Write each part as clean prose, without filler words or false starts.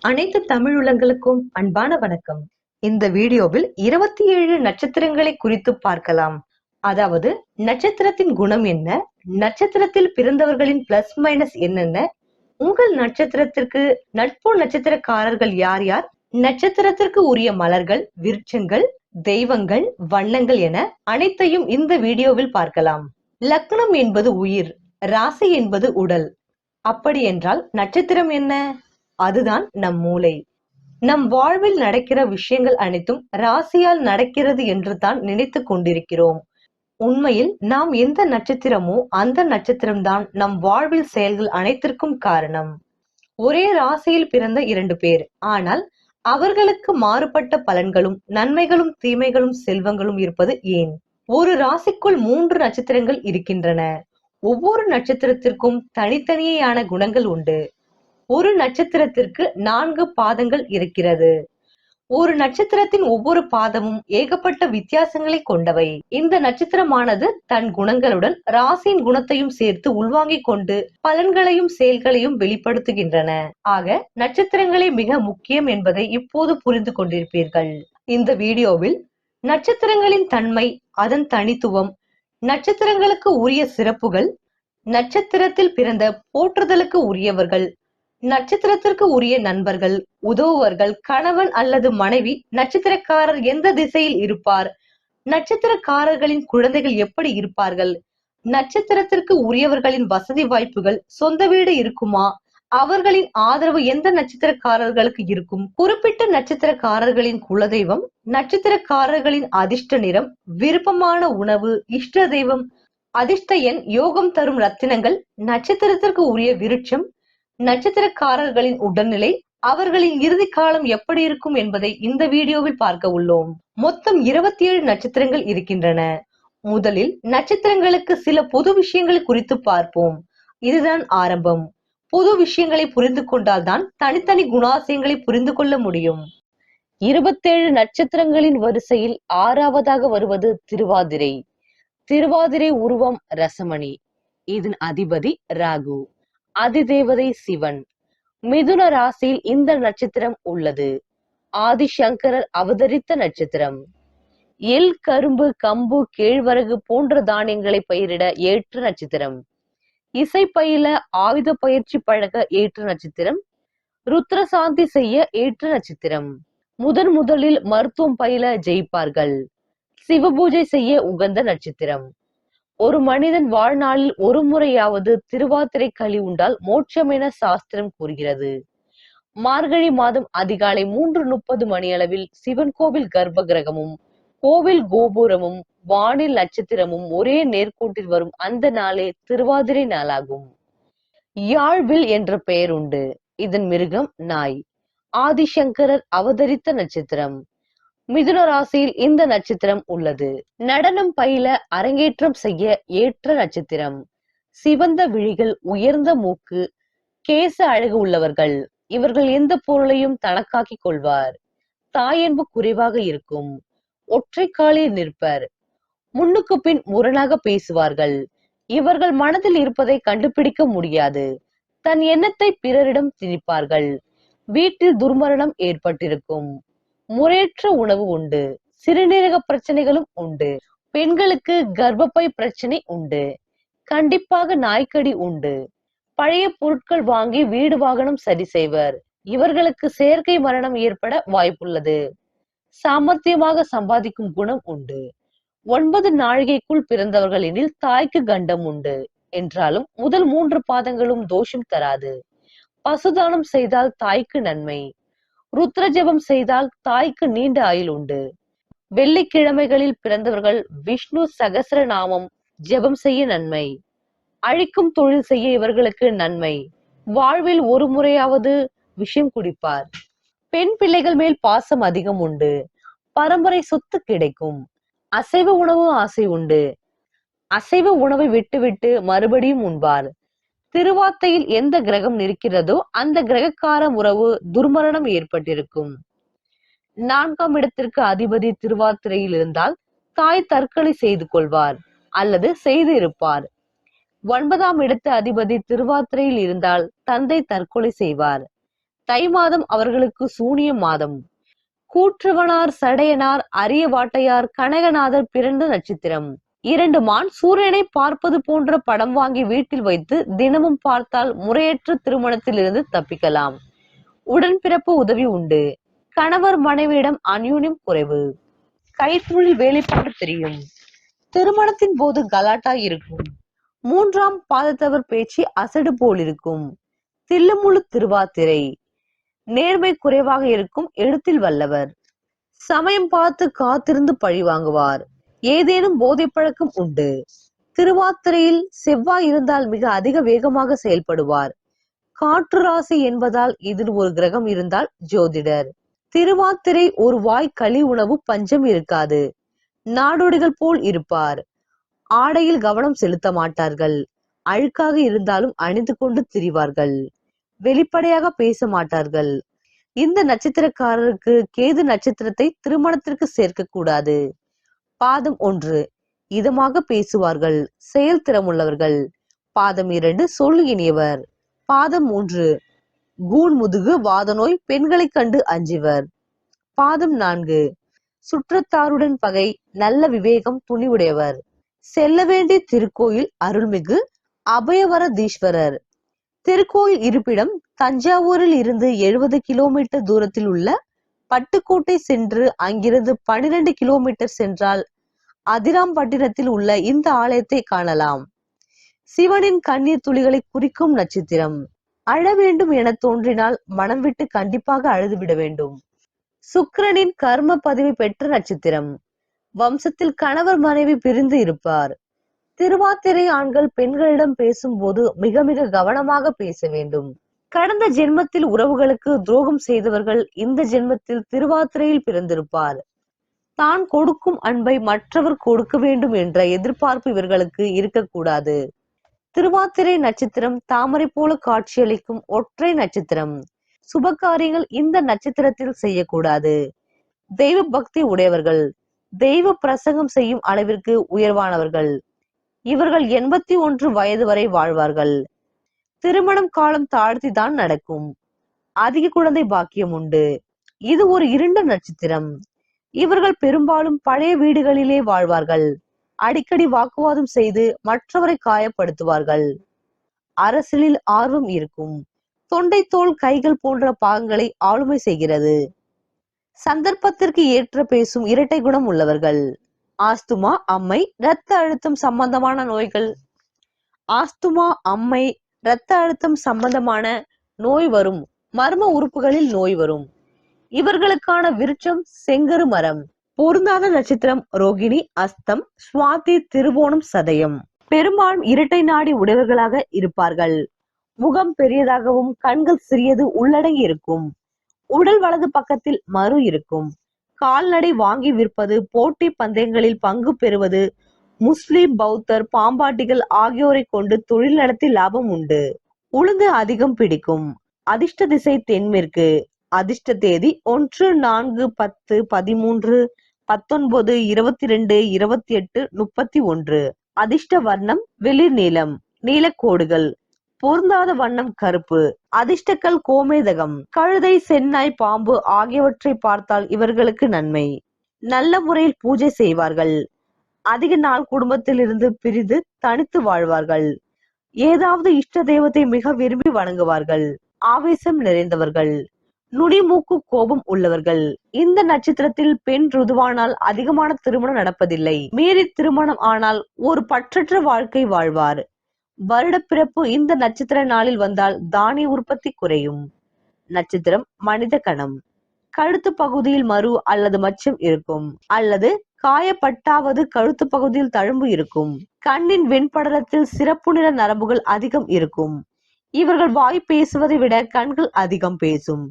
அனைத்து தமிழ் உள்ளங்களுக்கும் அன்பான வணக்கம். இந்த வீடியோவில் 27 நட்சத்திரங்களை குறித்து பார்க்கலாம். அதாவது நட்சத்திரத்தின் குணம் என்ன, நட்சத்திரத்தில் பிறந்தவர்களின் பிளஸ் மைனஸ் என்னென்ன, உங்கள் நட்சத்திரத்திற்கு நட்பு நட்சத்திரக்காரர்கள் யார் யார், நட்சத்திரத்திற்கு உரிய மலர்கள், விருட்சங்கள், தெய்வங்கள், வண்ணங்கள் என அனைத்தையும் இந்த வீடியோவில் பார்க்கலாம். லக்னம் என்பது உயிர், ராசி என்பது உடல். அப்படி என்றால் நட்சத்திரம் என்ன? அதுதான் நம் மூளை. நம் வாழ்வில் நடக்கிற விஷயங்கள் அனைத்தும் ராசியால் நடக்கிறது என்று தான் நினைத்து கொண்டிருக்கிறோம். உண்மையில் நாம் எந்த நட்சத்திரமோ அந்த நட்சத்திரம்தான் நம் வாழ்வில் செயல்கள் அனைத்திற்கும் காரணம். ஒரே ராசியில் பிறந்த 2 பேர், ஆனால் அவர்களுக்கு மாறுபட்ட பலன்களும் நன்மைகளும் தீமைகளும் செல்வங்களும் இருப்பது ஏன்? ஒரு ராசிக்குள் 3 நட்சத்திரங்கள் இருக்கின்றன. ஒவ்வொரு நட்சத்திரத்திற்கும் தனித்தனியான குணங்கள் உண்டு. ஒரு நட்சத்திரத்திற்கு 4 பாதங்கள் இருக்கிறது. ஒரு நட்சத்திரத்தின் ஒவ்வொரு பாதமும் ஏகப்பட்ட வித்தியாசங்களை கொண்டவை. இந்த நட்சத்திரமானது தன் குணங்களுடன் ராசியின் குணத்தையும் சேர்த்து உள்வாங்கிக் கொண்டு பலன்களையும் செயல்களையும் வெளிப்படுத்துகின்றன. ஆக நட்சத்திரங்களே மிக முக்கியம் என்பதை இப்போது புரிந்து கொண்டிருப்பீர்கள். இந்த வீடியோவில் நட்சத்திரங்களின் தன்மை, அதன் தனித்துவம், நட்சத்திரங்களுக்கு உரிய சிறப்புகள், நட்சத்திரத்தில் பிறந்த போற்றுதலுக்கு உரியவர்கள், நட்சத்திரத்திற்கு உரிய நண்பர்கள், உதவுவர்கள், கணவன் அல்லது மனைவி, நட்சத்திரக்காரர் எந்த திசையில் இருப்பார், நட்சத்திரக்காரர்களின் குழந்தைகள் எப்படி இருப்பார்கள், நட்சத்திரத்திற்கு உரியவர்களின் வசதி வாய்ப்புகள், சொந்த வீடு இருக்குமா, அவர்களின் ஆதரவு எந்த நட்சத்திரக்காரர்களுக்கு இருக்கும், குறிப்பிட்ட நட்சத்திரக்காரர்களின் குலதெய்வம், நட்சத்திரக்காரர்களின் அதிர்ஷ்ட நிறம், விருப்பமான உணவு, இஷ்ட தெய்வம், அதிர்ஷ்ட எண், யோகம் தரும் ரத்தினங்கள், நட்சத்திரத்திற்கு உரிய விருட்சம், நட்சத்திரக்காரர்களின் உடல்நிலை, அவர்களின் இறுதி காலம் எப்படி இருக்கும் என்பதை இந்த வீடியோவில் பார்க்க உள்ளோம். மொத்தம் 27 நட்சத்திரங்கள் இருக்கின்றன. முதலில் நட்சத்திரங்களுக்கு சில பொது விஷயங்கள் குறித்து பார்ப்போம். இதுதான் ஆரம்பம். பொது விஷயங்களை புரிந்து கொண்டால்தான் தனித்தனி குணாசியங்களை புரிந்து கொள்ள முடியும். 27 நட்சத்திரங்களின் வரிசையில் 6வதாக வருவது திருவாதிரை. திருவாதிரை உருவம் ரசமணி. இதன் அதிபதி ராகு, அதிதேவதை சிவன். மிதுன ராசியில் இந்த நட்சத்திரம் உள்ளது. ஆதிசங்கரர் அவதரித்த நட்சத்திரம். எள், கரும்பு, கம்பு, கேழ்வரகு போன்ற தானியங்களை பயிரிட ஏற்ற நட்சத்திரம். இசை பயில, ஆயுத பயிற்சி பழக ஏற்ற நட்சத்திரம். ருத்ர சாந்தி செய்ய ஏற்ற நட்சத்திரம். முதலில் மருத்துவம் பயில ஜெயிப்பார்கள். சிவபூஜை செய்ய உகந்த நட்சத்திரம். ஒரு மனிதன் வாழ்நாளில் ஒரு முறையாவது திருவாதிரை களி உண்டால் மோட்சம் என சாஸ்திரம் கூறுகிறது. மார்கழி மாதம் அதிகாலை 3:30 மணியளவில் சிவன் கோவில் கர்ப்ப கிரகமும் கோவில் கோபுரமும் வானில் நட்சத்திரமும் ஒரே நேர்கோட்டில் வரும் அந்த நாளே திருவாதிரை நாளாகும். யாழ்வில் என்ற பெயர் உண்டு. இதன் மிருகம் நாய். ஆதிசங்கரர் அவதரித்த நட்சத்திரம். மிதுன ராசியில் இந்த நட்சத்திரம் உள்ளது. நடனம் பயில, அரங்கேற்றம் செய்ய ஏற்ற நட்சத்திரம். சிவந்த விழிகள், உயர்ந்த மூக்கு, கேச அழகு உள்ளவர்கள். இவர்கள் எந்த பொருளையும் தனக்காக்கிக் கொள்வார். தாயன்பு குறைவாக இருக்கும். ஒற்றை காலில் நிற்பர். முன்னுக்கு பின் முரணாக பேசுவார்கள். இவர்கள் மனதில் இருப்பதை கண்டுபிடிக்க முடியாது. தன் எண்ணத்தை பிறரிடம் திணிப்பார்கள். வீட்டில் துர்மரணம் ஏற்பட்டிருக்கும். முறையற்ற உணவு உண்டு. சிறுநீரக பிரச்சனைகளும் உண்டு. பெண்களுக்கு கர்ப்பப்பை பிரச்சனை உண்டு. கண்டிப்பாக நாய்க்கடி உண்டு. பழைய பொருட்கள் வாங்கி வீடு வாகனம் சரி செய்வர். இவர்களுக்கு செயற்கை மரணம் ஏற்பட வாய்ப்புள்ளது. சாமர்த்தியமாக சம்பாதிக்கும் குணம் உண்டு. 9 நாழிகைக்குள் பிறந்தவர்கள் எனில் தாய்க்கு கண்டம் உண்டு. என்றாலும் முதல் 3 பாதங்களும் தோஷம் தராது. பசுதானம் செய்தால் தாய்க்கு நன்மை. ருத்ர ஜெபம் செய்தால் தாய்க்கு நீண்ட ஆயுள் உண்டு. வெள்ளிக்கிழமைகளில் பிறந்தவர்கள் விஷ்ணு சகஸ்ர நாமம் ஜெபம் செய்ய நன்மை. அழிக்கும் தொழில் செய்ய இவர்களுக்கு நன்மை. வாழ்வில் ஒரு முறையாவது விஷம் குடிப்பார். பெண் பிள்ளைகள் மேல் பாசம் அதிகம் உண்டு. பரம்பரை சொத்து கிடைக்கும். அசைவ உணவு ஆசை உண்டு. அசைவ உணவை விட்டுவிட்டு மறுபடியும் உண்பார். திருவாத்தையில் எந்த கிரகம் இருக்கிறதோ அந்த கிரகக்கார உறவு துர்மரணம் ஏற்பட்டிருக்கும். 4ஆம் இடத்திற்கு அதிபதி திருவாதிரையில் இருந்தால் தாய் தற்கொலை செய்து கொள்வார் அல்லது செய்து இருப்பார். 9ஆம் இடத்து அதிபதி திருவாதிரையில் இருந்தால் தந்தை தற்கொலை செய்வார். தை மாதம் அவர்களுக்கு சூனிய மாதம். கூற்றுவனார், சடையனார், அரியவாட்டையார், கனகநாதர் பிறந்த நட்சத்திரம். 2 மான் சூரியனை பார்ப்பது போன்ற படம் வாங்கி வீட்டில் வைத்து தினமும் பார்த்தால் முறையற்ற திருமணத்தில் இருந்து தப்பிக்கலாம். உடன்பிறப்பு உதவி உண்டு. கணவர் மனைவியிடம் அந்யூன்யம் குறைவு. கைத்தொழில் வேலைப்பாடு தெரியும். திருமணத்தின் போது கலாட்டா இருக்கும். 3ஆம் பாதத்தவர் பேச்சு அசடு போல் இருக்கும். தில்லுமுழு திருவாதிரை. நேர்மை குறைவாக இருக்கும். எழுத்தில் வல்லவர். சமயம் பார்த்து காத்திருந்து பழி வாங்குவார். ஏதேனும் போதை பழக்கம் உண்டு. திருவாதிரையில் செவ்வாய் இருந்தால் மிக அதிக வேகமாக செயல்படுவார். காற்று ராசி என்பதால் இதில் ஒரு கிரகம் இருந்தால் ஜோதிடர். திருவாதிரை ஒரு வாய் களி உணவு பஞ்சம் இருக்காது. நாடோடிகள் போல் இருப்பார். ஆடையில் கவனம் செலுத்த மாட்டார்கள். அழுக்காக இருந்தாலும் அணிந்து கொண்டு திரிவார்கள். வெளிப்படையாக பேச மாட்டார்கள். இந்த நட்சத்திரக்காரருக்கு கேது நட்சத்திரத்தை திருமணத்திற்கு சேர்க்க கூடாது. பாதம் 1 இதமாக பேசுவார்கள். செயல்திறமுள்ளவர்கள். பாதம் 2 சொல்லு இனியவர். பாதம் 3 கூன் முதுகு, வாதநோய், பெண்களை கண்டு அஞ்சுவர். பாதம் 4 சுற்றத்தாருடன் பகை, நல்ல விவேகம், துணிவுடையவர். செல்ல வேண்டிய திருக்கோயில் அருள்மிகு அபயவரதீஸ்வரர். திருக்கோயில் இருப்பிடம் தஞ்சாவூரில் இருந்து 70 கிலோமீட்டர் தூரத்தில் உள்ள பட்டுக்கோட்டை சென்று அங்கிருந்து 12 கிலோமீட்டர் சென்றால் அதிராம்பட்டினத்தில் உள்ள இந்த ஆலயத்தை காணலாம். சிவனின் கண்ணீர் துளிகளை குறிக்கும் நட்சத்திரம். அழ வேண்டும் என தோன்றினால் மனம் விட்டு கண்டிப்பாக அழுதுவிட வேண்டும். சுக்கிரனின் கர்ம பதிவை பெற்ற நட்சத்திரம். வம்சத்தில் கணவர் மனைவி பிரிந்து இருப்பார். திருவாதிரை ஆண்கள் பெண்களிடம் பேசும்போது மிக மிக கவனமாக பேச வேண்டும். கடந்த ஜென்மத்தில் உறவுகளுக்கு துரோகம் செய்தவர்கள் இந்த ஜென்மத்தில் திருவாதிரையில் பிறந்திருப்பார். தான் கொடுக்கும் அன்பை மற்றவர் கொடுக்க வேண்டும் என்ற எதிர்பார்ப்பு இவர்களுக்கு இருக்கக்கூடாது. திருவாதிரை நட்சத்திரம் தாமரை போல காட்சியளிக்கும் ஒற்றை நட்சத்திரம். சுபகாரியங்கள் இந்த நட்சத்திரத்தில் செய்யக்கூடாது. தெய்வ பக்தி உடையவர்கள். தெய்வ பிரசங்கம் செய்யும் அளவிற்கு உயர்வானவர்கள். இவர்கள் 81 வயது வரை வாழ்வார்கள். திருமணம் காலம் தாழ்த்தி தான் நடக்கும். அதிக குழந்தை பாக்கியம் உண்டு. இது ஒரு இருண்ட நட்சத்திரம். இவர்கள் பெரும்பாலும் பழைய வீடுகளிலே வாழ்வார்கள். அடிக்கடி வாக்குவாதம் செய்து மற்றவரை காயப்படுத்துவார்கள். அரசியலில் ஆர்வம் இருக்கும். தொண்டை, தோல், கைகள் போன்ற பாகங்களை ஆளுமை செய்கிறது. சந்தர்ப்பத்திற்கு ஏற்ற பேசும் இரட்டை குணம் உள்ளவர்கள். ஆஸ்துமா, அம்மை, இரத்த அழுத்தம் சம்பந்தமான நோய்கள். ஆஸ்துமா, அம்மை, இரத்த அழுத்தம் சம்பந்தமான நோய் வரும். மர்ம உறுப்புகளில் நோய் வரும். இவர்களுக்கான விருட்சம் செங்கரு மரம். பொருந்தாத நட்சத்திரம் ரோகிணி, அஸ்தம், சுவாதி, திருவோணம், சதயம். பெரும்பாலும் இரட்டை நாடி உடையவர்களாக இருப்பார்கள். முகம் பெரியதாகவும் கண்கள் சிறியது உள்ளடங்கி இருக்கும். உடல் வலது பக்கத்தில் மறு இருக்கும். கால்நடை வாங்கி விற்பது, போட்டி பந்தயங்களில் பங்கு பெறுவது, முஸ்லிம், பௌத்தர், பாம்பாட்டிகள் ஆகியோரை கொண்டு தொழில் நடத்தி லாபம் உண்டு. உளுந்து அதிகம் பிடிக்கும். அதிர்ஷ்ட திசை தென்மேற்கு. அதிர்ஷ்ட தேதி 1, 4, 10, 13, 19, 22, 28, 31. அதிர்ஷ்ட வர்ணம் வெளிர் நீலம், நீலக்கோடுகள். பொருந்தாத வண்ணம் கருப்பு. அதிர்ஷ்டக்கல் கோமேதகம். கழுதை, சென்னாய், பாம்பு ஆகியவற்றை பார்த்தால் இவர்களுக்கு நன்மை. நல்ல முறையில் பூஜை செய்வார்கள். அதிக நாள் குடும்பத்தில் இருந்து பிரிந்து தனித்து வாழ்வார்கள். ஏதாவது இஷ்ட தெய்வத்தை மிக விரும்பி வணங்குவார்கள். ஆவேசம் நிறைந்தவர்கள். நுனி மூக்கு கோபம் உள்ளவர்கள். இந்த நட்சத்திரத்தில் பெண் ருதுவானால் அதிகமான திருமணம் நடப்பதில்லை. மீறி திருமணம் ஆனால் ஒரு பற்றற்ற வாழ்க்கை வாழ்வார். வருடப்பிறப்பு இந்த நட்சத்திர நாளில் வந்தால் தானிய உற்பத்தி குறையும். நட்சத்திரம் மனித கணம். கழுத்து பகுதியில் மரு அல்லது மச்சம் இருக்கும். அல்லது காயப்பட்டாவது கழுத்து பகுதியில் தழும்பு இருக்கும். கண்ணின் வெண்படலத்தில் சிறப்பு நிற நரம்புகள் அதிகம் இருக்கும். இவர்கள் வாய் பேசுவதை விட கண்கள் அதிகம் பேசும்.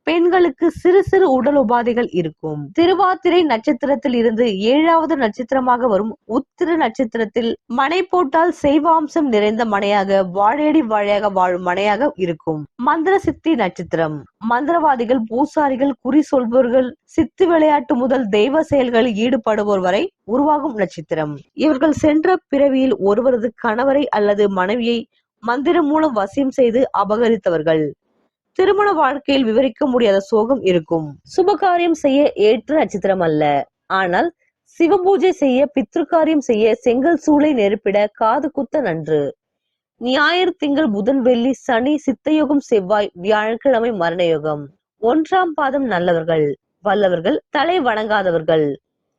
பெண்களுக்கு சிறு சிறு உடல் உபாதைகள் இருக்கும். திருவாதிரை நட்சத்திரத்தில் இருந்து 7வது நட்சத்திரமாக வரும் உத்திர நட்சத்திரத்தில் மனை போட்டால் செய்வாம்சம் நிறைந்த மனையாக, வாழையடி வாழையாக வாழும் மனையாக இருக்கும். மந்திர சித்தி நட்சத்திரம். மந்திரவாதிகள், பூசாரிகள், குறி சொல்பவர்கள், சித்து விளையாட்டு முதல் தெய்வ செயல்களில் ஈடுபடுவோர் வரை உருவாகும் நட்சத்திரம். இவர்கள் சென்ற பிறவியில் ஒருவரது கணவரை அல்லது மனைவியை மந்திரம் மூலம் வசியம் செய்து அபகரித்தவர்கள். திருமண வாழ்க்கையில் விவரிக்க முடியாத சோகம் இருக்கும். சுபகாரியம் செய்ய ஏற்ற நட்சத்திரம் அல்ல. ஆனால் சிவபூஜை செய்ய, பித்ருக்காரியம் செய்ய, செங்கல் சூளை நெருப்பிட, காது குத்த நன்று. ஞாயிறு, திங்கள், புதன், வெள்ளி, சனி, சித்தயோகம், செவ்வாய், வியாழக்கிழமை மரணயோகம். 1ஆம் பாதம் நல்லவர்கள், வல்லவர்கள், தலை வணங்காதவர்கள்.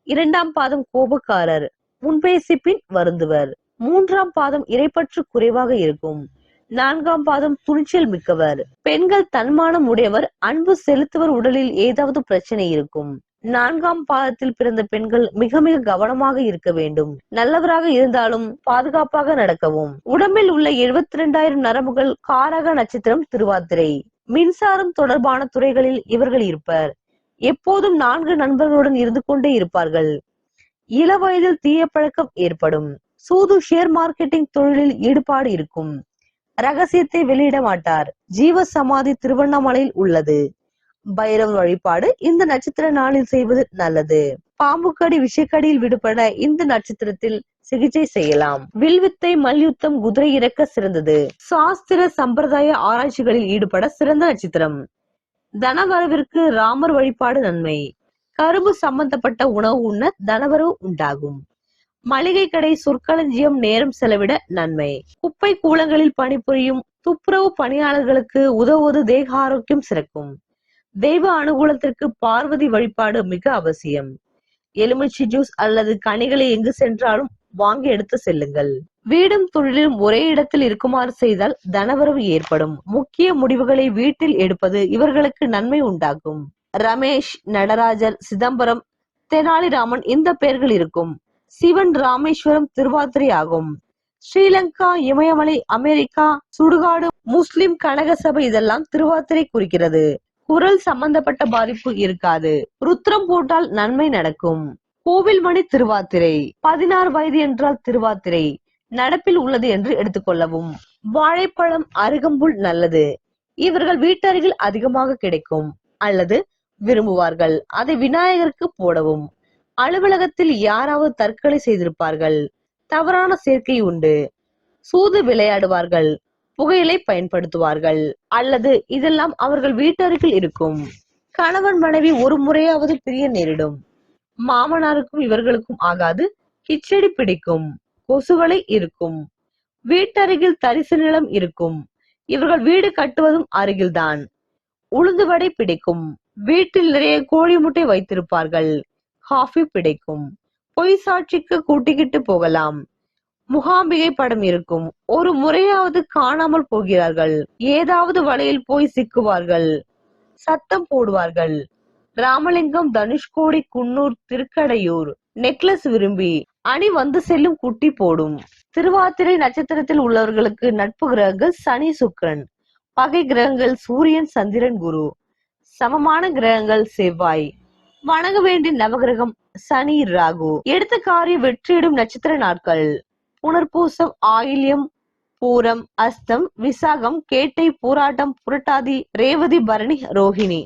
2ஆம் பாதம் கோபக்காரர், முன்பேசி பின் வருந்துவர். 3ஆம் பாதம் இறைப்பற்று குறைவாக இருக்கும். 4ஆம் பாதம் துணிச்சல் மிக்கவர். பெண்கள் தன்மானம் உடையவர், அன்பு செலுத்துவர். உடலில் ஏதாவது பிரச்சனை இருக்கும். 4ஆம் பாதத்தில் பிறந்த பெண்கள் மிக மிக கவனமாக இருக்க வேண்டும். நல்லவராக இருந்தாலும் பாதுகாப்பாக நடக்கவும். உடம்பில் உள்ள 72,000 நரம்புகள். காரக நட்சத்திரம் திருவாதிரை. மின்சாரம் தொடர்பான துறைகளில் இவர்கள் இருப்பர். எப்போதும் 4 நண்பர்களுடன் இருந்து கொண்டே இருப்பார்கள். இள வயதில் தீய பழக்கம் ஏற்படும். சூது, ஷேர் மார்க்கெட்டிங் தொழிலில் ஈடுபாடு இருக்கும். ரகசியத்தை வெளியிட மாட்டார். ஜீவ சமாதி திருவண்ணாமலையில் உள்ளது. பைரவர் வழிபாடு இந்த நட்சத்திர நாளில் செய்வது நல்லது. பாம்புக்கடி, விஷக்கடியில் விடுபட இந்த நட்சத்திரத்தில் சிகிச்சை செய்யலாம். வில்வித்தை, மல்யுத்தம், குதிரை இறக்க சிறந்தது. சாஸ்திர சம்பிரதாய ஆராய்ச்சிகளில் ஈடுபட சிறந்த நட்சத்திரம். தனவரவிற்கு ராமர் வழிபாடு நன்மை. கரும்பு சம்பந்தப்பட்ட உணவு உண்ண தனவரவு உண்டாகும். மளிகை கடை, சொற்களஞ்சியம் நேரம் செலவிட நன்மை. குப்பை கூலங்களில் பணிபுரியும் துப்புரவு பணியாளர்களுக்கு உதவுவது தேக ஆரோக்கியம் சிறக்கும். தெய்வ அனுகூலத்திற்கு பார்வதி வழிபாடு மிக அவசியம். எலுமிச்சை ஜூஸ் அல்லது கனிகளை எங்கு சென்றாலும் வாங்கி எடுத்து செல்லுங்கள். வீடும் தொழிலும் ஒரே இடத்தில் இருக்குமாறு செய்தால் தனவரவு ஏற்படும். முக்கிய முடிவுகளை வீட்டில் எடுப்பது இவர்களுக்கு நன்மை உண்டாகும். ரமேஷ், நடராஜர், சிதம்பரம், தெனாலிராமன் இந்த பெயர்கள் இருக்கும். சிவன், ராமேஸ்வரம் திருவாதிரை ஆகும். ஸ்ரீலங்கா, இமயமலை, அமெரிக்கா, சுடுகாடு, முஸ்லிம் கனக சபை இதெல்லாம் திருவாதிரை குறிக்கிறது. குரல் சம்பந்தப்பட்ட பாதிப்பு இருக்காது. ருத்ரம் போட்டால் நன்மை நடக்கும். கோவில் மணி திருவாதிரை. 16 வயது என்றால் திருவாதிரை நடப்பில் உள்ளது என்று எடுத்துக்கொள்ளவும். வாழைப்பழம், அருகம்புல் நல்லது. இவர்கள் வீட்டருகில் அதிகமாக கிடைக்கும் அல்லது விரும்புவார்கள். அதை விநாயகருக்கு போடவும். அலுவலகத்தில் யாராவது தற்கொலை செய்திருப்பார்கள். தவறான சேர்க்கை உண்டு. சூது விளையாடுவார்கள். புகையிலை பயன்படுத்துவார்கள் அல்லது இதெல்லாம் அவர்கள் வீட்டருகில் இருக்கும். கணவன் மனைவி ஒரு முறையாவது பிரிய நேரிடும். மாமனாருக்கும் இவர்களுக்கும் ஆகாது. கிச்சடி பிடிக்கும். கொசுவலை இருக்கும். வீட்டருகில் தரிசு நிலம் இருக்கும். இவர்கள் வீடு கட்டுவதும் அருகில்தான். உளுந்து வடை பிடிக்கும். வீட்டில் நிறைய கோழி முட்டை வைத்திருப்பார்கள். காஃபி பிடிக்கும். பொய் சாட்சிக்கு கூட்டிக்கிட்டு போகலாம். முகாம்பிகை படம் இருக்கும். ஒரு முறையாவது காணாமல் போகிறார்கள். ஏதாவது வலையில் போய் சிக்குவார்கள். சத்தம் போடுவார்கள். ராமலிங்கம், தனுஷ்கோடி, குன்னூர், திருக்கடையூர் நெக்லஸ் விரும்பி அணி வந்து செல்லும் குட்டி போடும். திருவாதிரை நட்சத்திரத்தில் உள்ளவர்களுக்கு நட்பு கிரகங்கள் சனி, சுக்கிரன். பகை கிரகங்கள் சூரியன், சந்திரன், குரு. சமமான கிரகங்கள் செவ்வாய். வணங்க வேண்டிய நவகிரகம் சனி, ராகு. எடுத்த காரியம் வெற்றியிடும் நட்சத்திர நாட்கள் புனர்பூசம், ஆயில்யம், பூரம், அஸ்தம், விசாகம், கேட்டை, பூராட்டம், புரட்டாதி, ரேவதி, பரணி, ரோஹிணி.